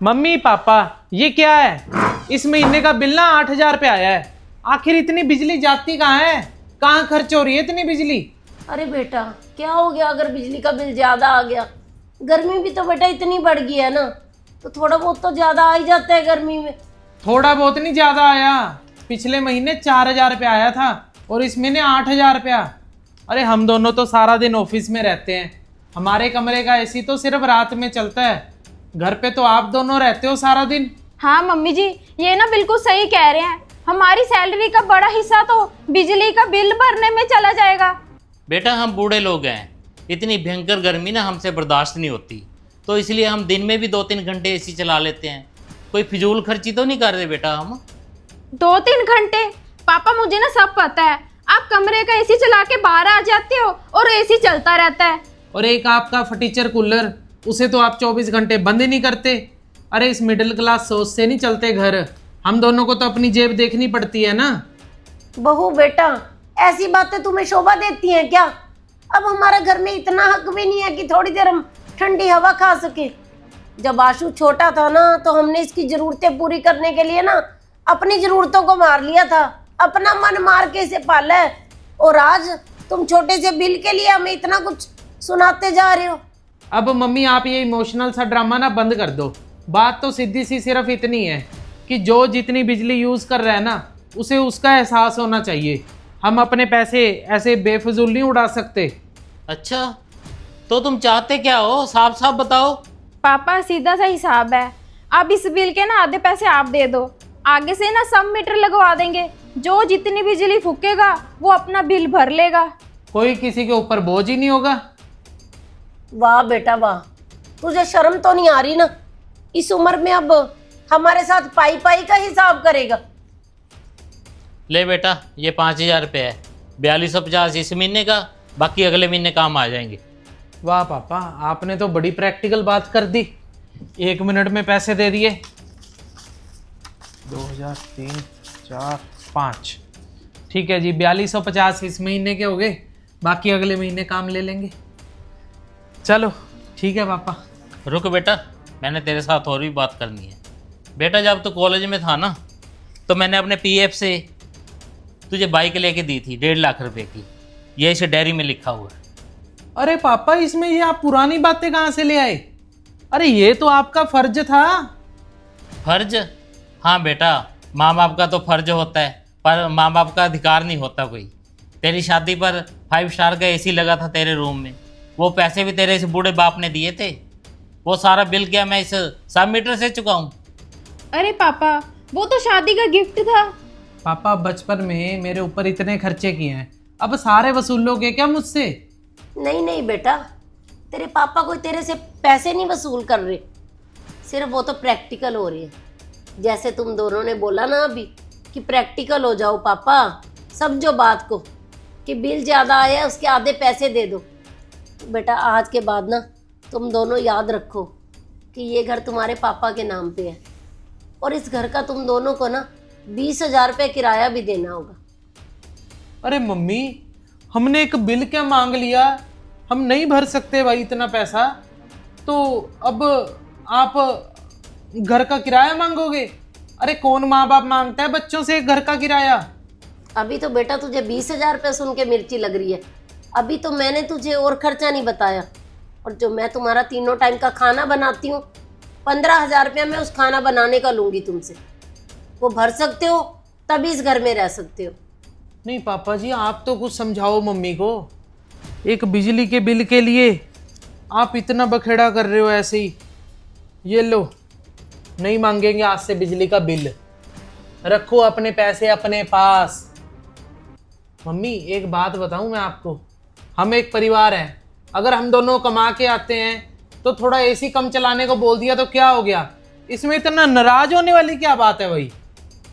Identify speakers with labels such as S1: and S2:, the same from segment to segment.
S1: Mummy papa, ये क्या है? इस महीने का बिल ना 8,000 पे आया है। आखिर इतनी बिजली जाती कहाँ है? कहाँ खर्च हो रही है इतनी बिजली?
S2: अरे बेटा, क्या हो गया अगर बिजली का बिल ज्यादा आ गया? गर्मी भी तो बेटा इतनी बढ़ गई है ना, तो थोड़ा बहुत तो ज्यादा आ ही जाता है गर्मी में।
S1: थोड़ा बहुत नहीं, ज्यादा आया। पिछले महीने 4,000 पे आया था और इस महीने 8,000 पे। अरे हम दोनों तो सारा दिन ऑफिस में रहते हैं। हमारे कमरे का एसी तो सिर्फ रात में चलता है। घर पे तो आप दोनों रहते हो सारा दिन।
S3: हाँ मम्मी जी, ये ना बिल्कुल सही कह रहे हैं। हमारी सैलरी का बड़ा हिस्सा तो बिजली का बिल भरने में चला जाएगा।
S4: बेटा हम बूढ़े लोग हैं, इतनी भयंकर गर्मी ना हमसे बर्दाश्त नहीं होती, तो इसलिए हम दिन में भी 2-3 घंटे एसी चला लेते हैं। कोई फिजूल खर्ची तो नहीं कर रहे बेटा हम।
S3: 2-3 घंटे? पापा मुझे ना सब पता है। आप कमरे का एसी चला के बाहर आ जाते हो और एसी चलता रहता है।
S1: और एक आपका फटीचर कूलर, उसे तो आप 24 घंटे बंद ही नहीं करते। अरे इस मिडिल क्लास सोच से नहीं चलते घर। हम दोनों को तो अपनी जेब देखनी पड़ती है ना।
S2: बहू बेटा, ऐसी बातें तुम्हें शोभा देती हैं क्या? अब हमारा घर में इतना हक भी नहीं है कि थोड़ी देर हम ठंडी हवा खा सके। जब आशु छोटा था ना, तो हमने इसकी जरूरतें पूरी करने के लिए ना अपनी जरूरतों को मार लिया था, अपना मन मार के इसे पाला है। और आज तुम छोटे से बिल के लिए हमें इतना कुछ सुनाते जा रहे हो।
S1: अब मम्मी आप ये इमोशनल सा ड्रामा ना बंद कर दो। बात तो सीधी सी सिर्फ इतनी है कि जो जितनी बिजली यूज कर रहा है ना, उसे उसका एहसास होना चाहिए। हम अपने पैसे ऐसे बेफजूल नहीं उड़ा सकते।
S4: अच्छा, तो तुम चाहते क्या हो? साफ साफ बताओ।
S3: पापा सीधा सा हिसाब है। अब इस बिल के ना आधे पैसे आप दे दो। आगे से ना सब मीटर लगवा देंगे। जो जितनी बिजली फूकेगा वो अपना बिल भर लेगा।
S1: कोई किसी के ऊपर बोझ ही नहीं होगा।
S2: वाह बेटा वाह, तुझे शर्म तो नहीं आ रही ना? इस उम्र में अब हमारे साथ पाई पाई का हिसाब करेगा।
S4: ले बेटा, ये 5,000 रुपये है। 4250 इस महीने का, बाकी अगले महीने काम आ जाएंगे।
S1: वाह पापा, आपने तो बड़ी प्रैक्टिकल बात कर दी। 1 मिनट में पैसे दे दिए। 2,000, 3, 4, 5। ठीक है जी, 4250 इस महीने के हो गए। बाकी अगले महीने काम ले लेंगे। चलो ठीक है पापा।
S4: रुक बेटा, मैंने तेरे साथ और भी बात करनी है। बेटा जब तू कॉलेज में था ना, तो मैंने अपने पीएफ से तुझे बाइक लेके दी थी 1.5 लाख रुपए की। ये इसे डायरी में लिखा हुआ है।
S1: अरे पापा, इसमें ये आप पुरानी बातें कहाँ से ले आए? अरे ये तो आपका फर्ज था।
S4: फर्ज? हाँ बेटा, माँ बाप का तो फर्ज होता है, पर माँ बाप का अधिकार नहीं होता कोई। तेरी शादी पर 5 स्टार का एसी लगा था तेरे रूम में, वो पैसे भी तेरे इस बूढ़े बाप ने दिए थे। वो सारा बिल क्या मैं इस सब मीटर से चुकाऊं?
S3: अरे पापा, वो तो शादी का गिफ्ट था।
S1: पापा बचपन में मेरे ऊपर इतने खर्चे किए हैं, अब सारे वसूल लोगे क्या मुझसे?
S2: नहीं नहीं बेटा, तेरे पापा कोई तेरे से पैसे नहीं वसूल कर रहे, सिर्फ वो तो प्रैक्टिकल हो रही है। जैसे तुम दोनों ने बोला ना अभी कि प्रैक्टिकल हो जाओ पापा, समझो बात को कि बिल ज़्यादा आया है उसके आधे पैसे दे दो। बेटा आज के बाद ना तुम दोनों याद रखो कि ये घर तुम्हारे पापा के नाम पे है, और इस घर का तुम दोनों को ना 20,000 रुपये किराया भी देना होगा।
S1: अरे मम्मी, हमने एक बिल क्या मांग लिया? हम नहीं भर सकते भाई इतना पैसा, तो अब आप घर का किराया मांगोगे? अरे कौन माँ बाप मांगता है बच्चों से घर का किराया?
S2: अभी तो बेटा तुझे 20,000 रुपये सुन के मिर्ची लग रही है। अभी तो मैंने तुझे और खर्चा नहीं बताया, और जो मैं तुम्हारा तीनों टाइम का खाना बनाती हूँ, 15,000 रुपया मैं उस खाना बनाने का लूँगी तुमसे। वो भर सकते हो तभी इस घर में रह सकते हो।
S1: नहीं पापा जी, आप तो कुछ समझाओ मम्मी को। एक बिजली के बिल के लिए आप इतना बखेड़ा कर रहे हो ऐसे ही। ये लो, नहीं मांगेंगे आज से बिजली का बिल। रखो अपने पैसे अपने पास। मम्मी एक बात बताऊं मैं आपको, हम एक परिवार हैं। अगर हम दोनों कमा के आते हैं तो थोड़ा एसी कम चलाने को बोल दिया तो क्या हो गया? इसमें इतना नाराज होने वाली क्या बात है भाई?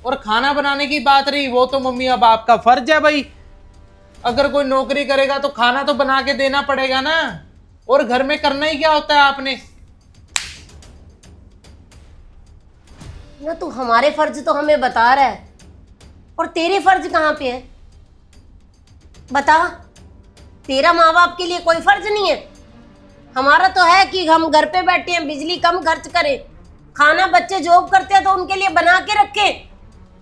S1: और खाना बनाने की बात रही, वो तो मम्मी अब आपका फर्ज है भाई। अगर कोई नौकरी करेगा तो खाना तो बना के देना पड़ेगा ना। और घर में करना ही क्या होता है आपने?
S2: ना तू हमारे फर्ज तो हमें बता रहा है, और तेरे फर्ज कहाँ पे है? बता, तेरा माँ बाप के लिए कोई फर्ज नहीं है? हमारा तो है कि हम घर पे बैठे हैं, बिजली कम खर्च करें, खाना बच्चे जॉब करते हैं तो उनके लिए बना के रखे,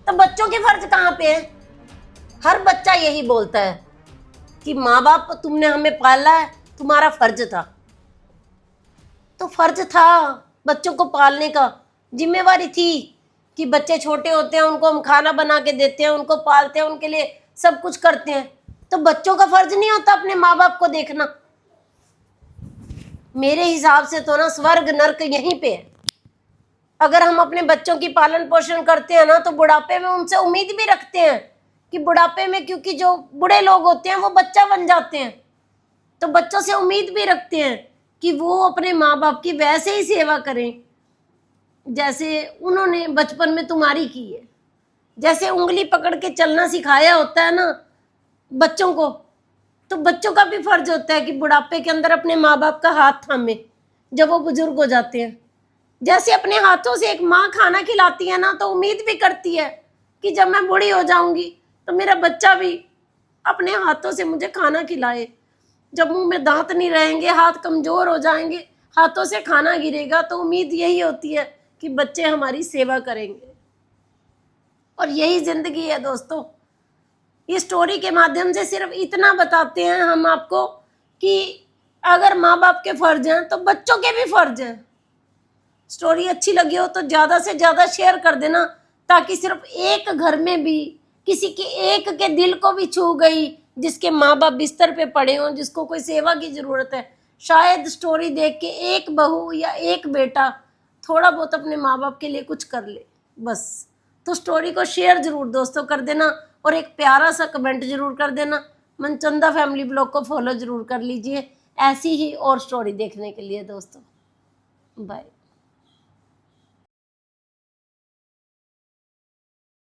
S2: तो बच्चों के फर्ज कहाँ पे है? हर बच्चा यही बोलता है कि माँ बाप तुमने हमें पाला है, तुम्हारा फर्ज था। तो फर्ज था बच्चों को पालने का, जिम्मेवारी थी कि बच्चे छोटे होते हैं उनको हम खाना बना के देते हैं, उनको पालते हैं, उनके लिए सब कुछ करते हैं। तो बच्चों का फर्ज नहीं होता अपने माँ बाप को देखना? मेरे हिसाब से तो ना स्वर्ग नर्क यहीं पे है। अगर हम अपने बच्चों की पालन पोषण करते हैं ना, तो बुढ़ापे में उनसे उम्मीद भी रखते हैं कि बुढ़ापे में, क्योंकि जो बूढ़े लोग होते हैं वो बच्चा बन जाते हैं, तो बच्चों से उम्मीद भी रखते हैं कि वो अपने माँ बाप की वैसे ही सेवा करें जैसे उन्होंने बचपन में तुम्हारी की है। जैसे उंगली पकड़ के चलना सिखाया होता है ना बच्चों को, तो बच्चों का भी फर्ज होता है कि बुढ़ापे के अंदर अपने माँ बाप का हाथ थामे जब वो बुजुर्ग हो जाते हैं। जैसे अपने हाथों से एक माँ खाना खिलाती है ना, तो उम्मीद भी करती है कि जब मैं बूढ़ी हो जाऊंगी तो मेरा बच्चा भी अपने हाथों से मुझे खाना खिलाए। जब मुंह में दांत नहीं रहेंगे, हाथ कमजोर हो जाएंगे, हाथों से खाना गिरेगा, तो उम्मीद यही होती है कि बच्चे हमारी सेवा करेंगे। और यही जिंदगी है दोस्तों। ये स्टोरी के माध्यम से सिर्फ इतना बताते हैं हम आपको कि अगर माँ बाप के फर्ज हैं तो बच्चों के भी फर्ज हैं। स्टोरी अच्छी लगी हो तो ज़्यादा से ज़्यादा शेयर कर देना, ताकि सिर्फ एक घर में भी किसी के एक के दिल को भी छू गई, जिसके माँ बाप बिस्तर पे पड़े हों, जिसको कोई सेवा की ज़रूरत है। शायद स्टोरी देख के एक बहू या एक बेटा थोड़ा बहुत अपने माँ बाप के लिए कुछ कर ले बस। तो स्टोरी को शेयर ज़रूर दोस्तों कर देना, और एक प्यारा सा कमेंट ज़रूर कर देना। मनचंदा फैमिली ब्लॉग को फॉलो ज़रूर कर लीजिए ऐसी ही और स्टोरी देखने के लिए दोस्तों। बाय।